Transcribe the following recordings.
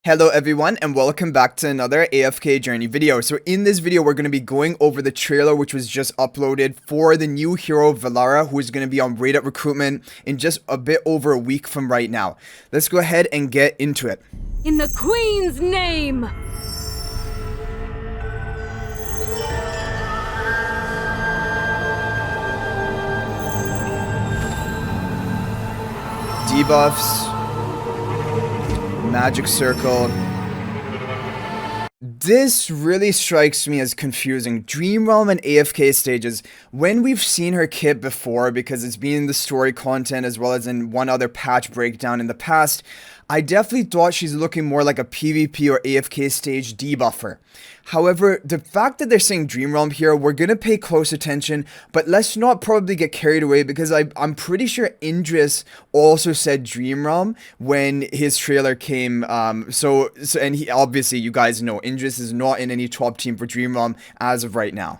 Hello everyone and welcome back to another AFK journey video. So in this video we're going to be going over the trailer which was just uploaded for the new hero VELARA, who is going to be on Rite recruitment in just a bit over a week from right now. Let's go ahead and get into it. In the Queen's name! Debuffs, magic circle. This really strikes me as confusing. Dream Realm and AFK stages, when we've seen her kit before, because it's been in the story content as well as in one other patch breakdown in the past, I definitely thought she's looking more like a PvP or AFK stage debuffer. However, the fact that they're saying Dream Realm here, we're gonna pay close attention, but let's not probably get carried away, because I'm pretty sure Indris also said Dream Realm when his trailer came. And he obviously, you guys know, Indris is not in any top team for Dream Realm as of right now.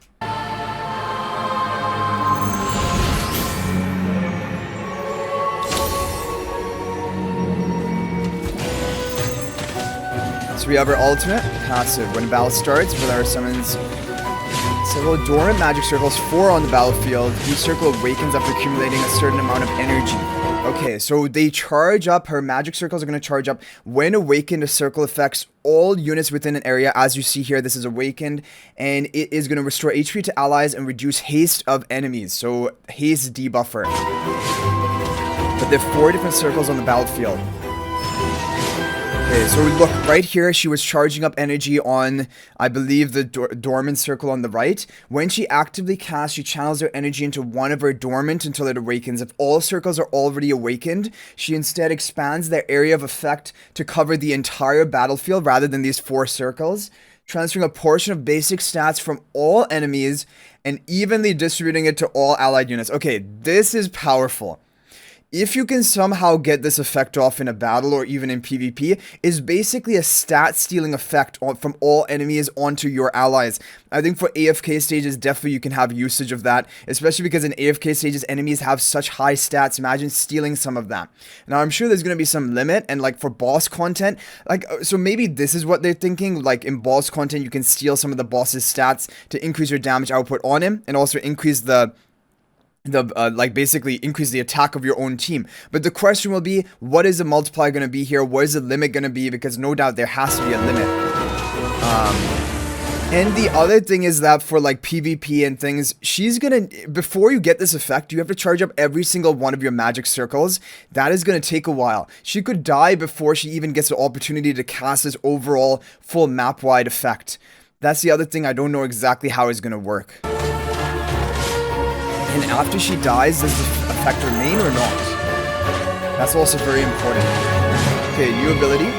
So we have our ultimate, passive. When a battle starts, VELARA summons several dormant magic circles, 4 on the battlefield. Each circle awakens after accumulating a certain amount of energy. Okay, so they charge up, her magic circles are going to charge up. When awakened, a circle affects all units within an area. As you see here, this is awakened, and it is going to restore HP to allies and reduce haste of enemies. So, haste debuffer. But there are 4 different circles on the battlefield. Okay, so look, right here, she was charging up energy on, I believe, the dormant circle on the right. When she actively casts, she channels her energy into one of her dormant until it awakens. If all circles are already awakened, she instead expands their area of effect to cover the entire battlefield rather than these 4 circles, transferring a portion of basic stats from all enemies and evenly distributing it to all allied units. Okay, this is powerful. If you can somehow get this effect off in a battle or even in PvP, is basically a stat stealing effect from all enemies onto your allies. I think for AFK stages, definitely you can have usage of that, especially because in AFK stages, enemies have such high stats. Imagine stealing some of that. Now, I'm sure there's going to be some limit, and like for boss content, so maybe this is what they're thinking. Like in boss content, you can steal some of the boss's stats to increase your damage output on him, and also increase basically increase the attack of your own team. But the question will be, what is the multiplier going to be here? What is the limit going to be? Because no doubt there has to be a limit. And the other thing is that for like PvP and things, she's gonna, before you get this effect, you have to charge up every single one of your magic circles. That is gonna take a while. She could die before she even gets the opportunity to cast this overall full map-wide effect. That's the other thing. I don't know exactly how it's gonna work. And after she dies, does the effect remain or not? That's also very important. Okay, new ability.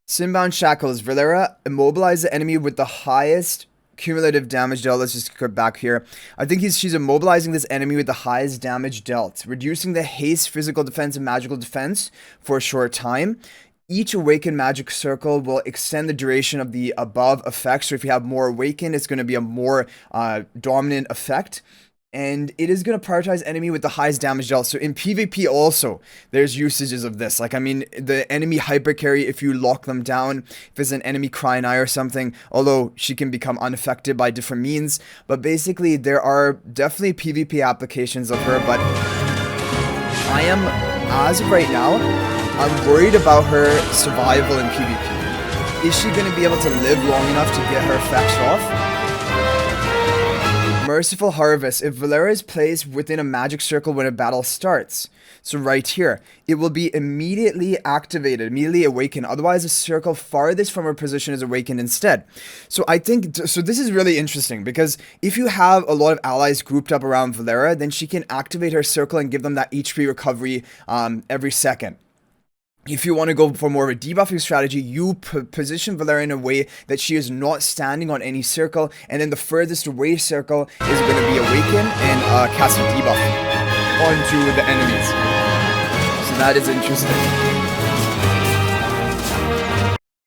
Sinbound Shackles. VELARA immobilize the enemy with the highest cumulative damage dealt. Let's just go back here. I think she's immobilizing this enemy with the highest damage dealt, reducing the haste, physical defense, and magical defense for a short time. Each awakened magic circle will extend the duration of the above effect. So if you have more awakened, it's going to be a more dominant effect. And it is going to prioritize enemy with the highest damage dealt. So in PvP also, there's usages of this. Like, I mean, the enemy hyper carry, if you lock them down, if it's an enemy crying eye or something, although she can become unaffected by different means. But basically, there are definitely PvP applications of her. But I am, as of right now, I'm worried about her survival in PvP. Is she going to be able to live long enough to get her effects off? Merciful Harvest. If VELARA is placed within a magic circle when a battle starts, so right here, it will be immediately activated, immediately awakened. Otherwise, the circle farthest from her position is awakened instead. So I think, so this is really interesting, because if you have a lot of allies grouped up around VELARA, then she can activate her circle and give them that HP recovery every second. If you want to go for more of a debuffing strategy, you position VELARA in a way that she is not standing on any circle, and then the furthest away circle is going to be awakened and cast a debuff onto the enemies. So that is interesting.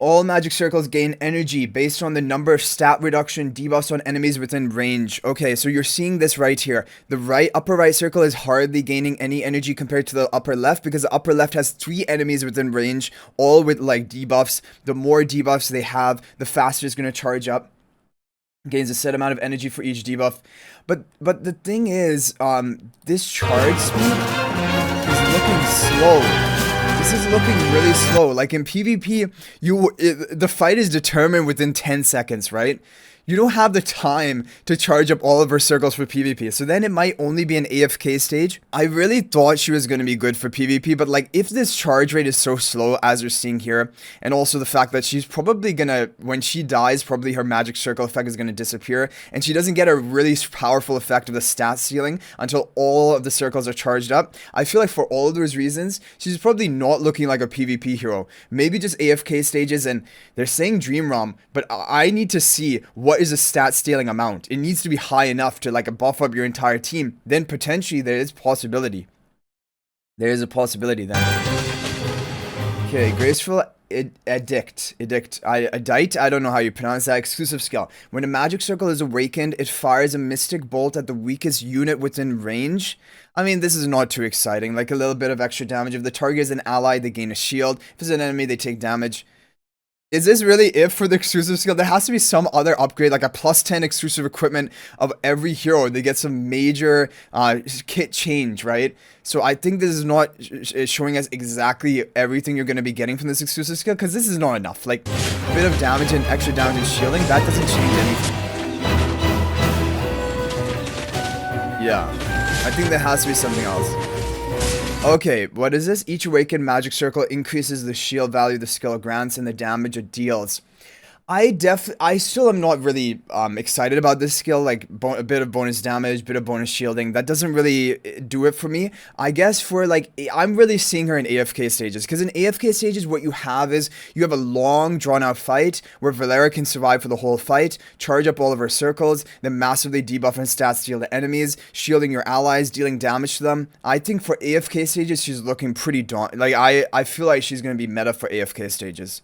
All magic circles gain energy based on the number of stat reduction debuffs on enemies within range. Okay, so you're seeing this right here. The upper right circle is hardly gaining any energy compared to the upper left because the upper left has 3 enemies within range, all with like debuffs. The more debuffs they have, the faster it's going to charge up. Gains a set amount of energy for each debuff. But the thing is, this charge speed is looking slow. This is looking really slow. Like in PvP, the fight is determined within 10 seconds, right? You don't have the time to charge up all of her circles for PvP. So then it might only be an AFK stage. I really thought she was going to be good for PvP, but like if this charge rate is so slow as you're seeing here, and also the fact that she's probably going to, when she dies, probably her magic circle effect is going to disappear, and she doesn't get a really powerful effect of the stat ceiling until all of the circles are charged up. I feel like for all of those reasons, she's probably not looking like a PvP hero. Maybe just AFK stages, and they're saying Dream Realm, but I need to see what is a stat stealing amount. It needs to be high enough to like buff up your entire team. Then potentially there is possibility. There is a possibility then. Okay, Graceful Edict. I don't know how you pronounce that. Exclusive skill. When a magic circle is awakened, it fires a mystic bolt at the weakest unit within range. I mean, this is not too exciting. Like a little bit of extra damage. If the target is an ally, they gain a shield. If it's an enemy, they take damage. Is this really it for the exclusive skill? There has to be some other upgrade, like a +10 exclusive equipment of every hero. They get some major kit change, right? So I think this is not showing us exactly everything you're going to be getting from this exclusive skill, because this is not enough. Like, a bit of damage and extra damage and shielding, that doesn't change anything. Yeah, I think there has to be something else. Okay, what is this? Each awakened magic circle increases the shield value the skill grants and the damage it deals. I still am not really excited about this skill, like a bit of bonus damage, bit of bonus shielding. That doesn't really do it for me. I guess for like, I'm really seeing her in AFK stages, because in AFK stages what you have is you have a long drawn out fight where VELARA can survive for the whole fight, charge up all of her circles, then massively debuff and stat steal the enemies, shielding your allies, dealing damage to them. I think for AFK stages she's looking pretty daunting. Like I feel like she's going to be meta for AFK stages.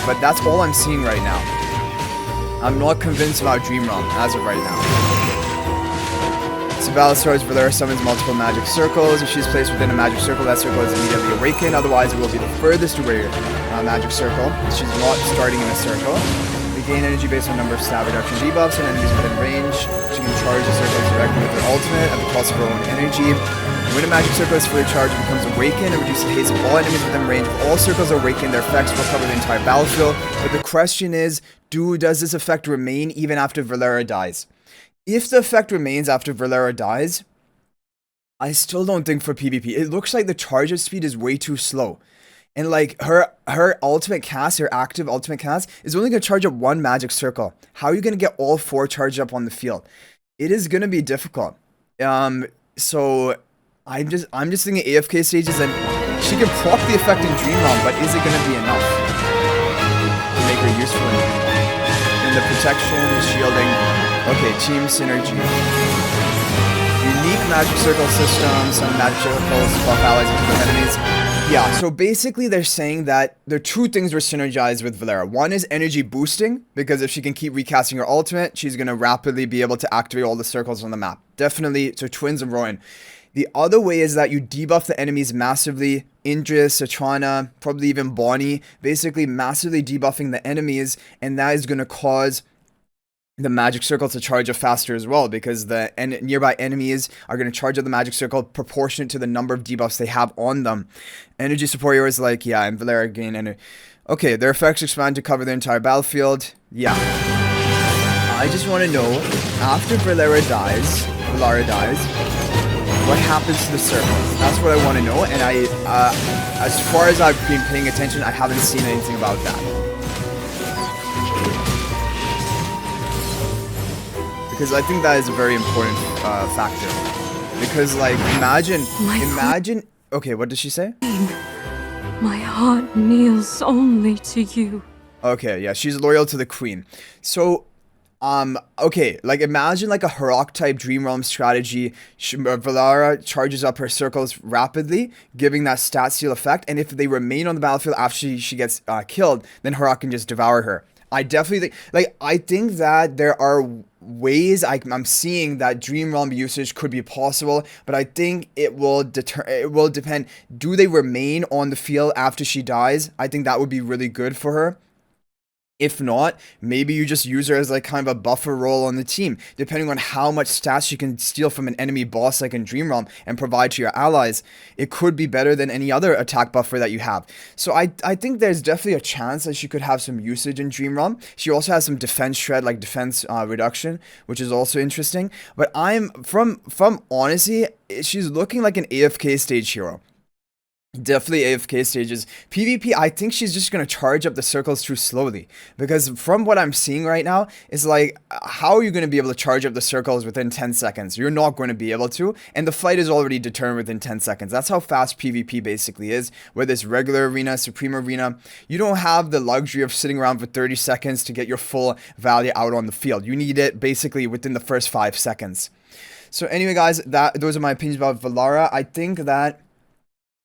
But that's all I'm seeing right now. I'm not convinced about Dream Realm as of right now. So battle starts, VELARA summons multiple magic circles. If she's placed within a magic circle, that circle is immediately awakened. Otherwise, it will be the furthest away magic circle. She's not starting in a circle. They gain energy based on number of stat reduction debuffs and enemies within range. She can charge the circle directly with her ultimate at the cost of her own energy. When a magic circle is fully charged, it becomes awakened and reduces the haste of all enemies within range. If all circles are awakened, their effects will cover the entire battlefield. But the question is, does this effect remain even after VELARA dies? If the effect remains after VELARA dies, I still don't think for PvP. It looks like the charge speed is way too slow. And like her ultimate cast, her active ultimate cast, is only going to charge up 1 magic circle. How are you going to get all 4 charged up on the field? It is going to be difficult. So I'm just thinking AFK stages, and she can proc the effect in Dream Realm, but is it going to be enough to make her useful in Dream Realm? In the protection, shielding, okay, team synergy. Unique magic circle system, some magic circles buff allies and kill enemies. Yeah, so basically they're saying that there are 2 things were synergized with VELARA. One is energy boosting, because if she can keep recasting her ultimate, she's going to rapidly be able to activate all the circles on the map. Definitely, so twins of Rowan. The other way is that you debuff the enemies massively. Indris, Satrana, probably even Bonnie, basically massively debuffing the enemies, and that is going to cause the magic circle to charge up faster as well, because the nearby enemies are going to charge up the magic circle proportionate to the number of debuffs they have on them. Energy support heroes like, yeah, and VELARA gain energy. Okay, their effects expand to cover the entire battlefield. Yeah. I just want to know, after VELARA dies, what happens to the circles? That's what I want to know, and as far as I've been paying attention, I haven't seen anything about that. Because I think that is a very important factor. Because, like, imagine... Okay, what did she say? My heart kneels only to you. Okay, yeah, she's loyal to the queen. So, Okay, like imagine like a Harok type Dream Realm strategy. Velara charges up her circles rapidly, giving that stat seal effect, and if they remain on the battlefield after she gets killed, then Harok can just devour her. I definitely I think that there are ways I'm seeing that Dream Realm usage could be possible, but I think it will depend. Do they remain on the field after she dies? I think that would be really good for her. If not, maybe you just use her as like kind of a buffer role on the team, depending on how much stats you can steal from an enemy boss like in Dream Realm and provide to your allies. It could be better than any other attack buffer that you have. So I think there's definitely a chance that she could have some usage in Dream Realm. She also has some defense shred, like defense reduction, which is also interesting. But I'm from honesty, she's looking like an AFK stage hero. Definitely AFK stages. PvP, I think she's just going to charge up the circles too slowly. Because from what I'm seeing right now, it's like, how are you going to be able to charge up the circles within 10 seconds? You're not going to be able to. And the fight is already determined within 10 seconds. That's how fast PvP basically is. Whether it's regular arena, supreme arena, you don't have the luxury of sitting around for 30 seconds to get your full value out on the field. You need it basically within the first 5 seconds. So anyway, guys, those are my opinions about Velara. I think that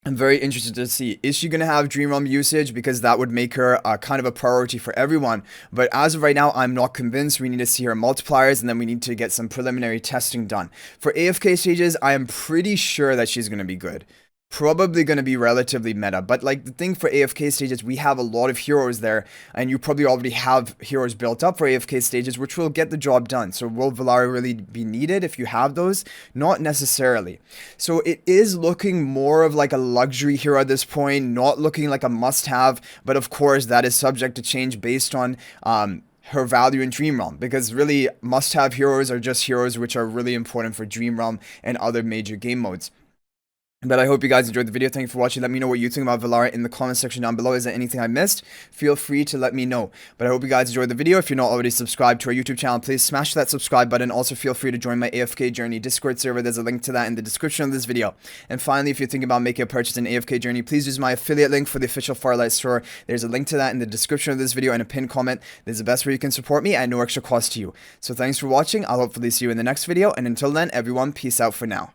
I'm very interested to see, is she going to have Dream Realm usage, because that would make her kind of a priority for everyone. But as of right now, I'm not convinced. We need to see her multipliers, and then we need to get some preliminary testing done. For AFK stages, I am pretty sure that she's going to be good. Probably going to be relatively meta, but like the thing for AFK stages, we have a lot of heroes there, and you probably already have heroes built up for AFK stages, which will get the job done. So will Velara really be needed if you have those? Not necessarily. So it is looking more of like a luxury hero at this point, not looking like a must-have, but of course that is subject to change based on her value in Dream Realm, because really must-have heroes are just heroes which are really important for Dream Realm and other major game modes. But I hope you guys enjoyed the video. Thank you for watching. Let me know what you think about Velara in the comment section down below. Is there anything I missed? Feel free to let me know. But I hope you guys enjoyed the video. If you're not already subscribed to our YouTube channel, please smash that subscribe button. Also, feel free to join my AFK Journey Discord server. There's a link to that in the description of this video. And finally, if you're thinking about making a purchase in AFK Journey, please use my affiliate link for the official Farlight store. There's a link to that in the description of this video and a pinned comment. There's the best way you can support me at no extra cost to you. So thanks for watching. I'll hopefully see you in the next video. And until then, everyone, peace out for now.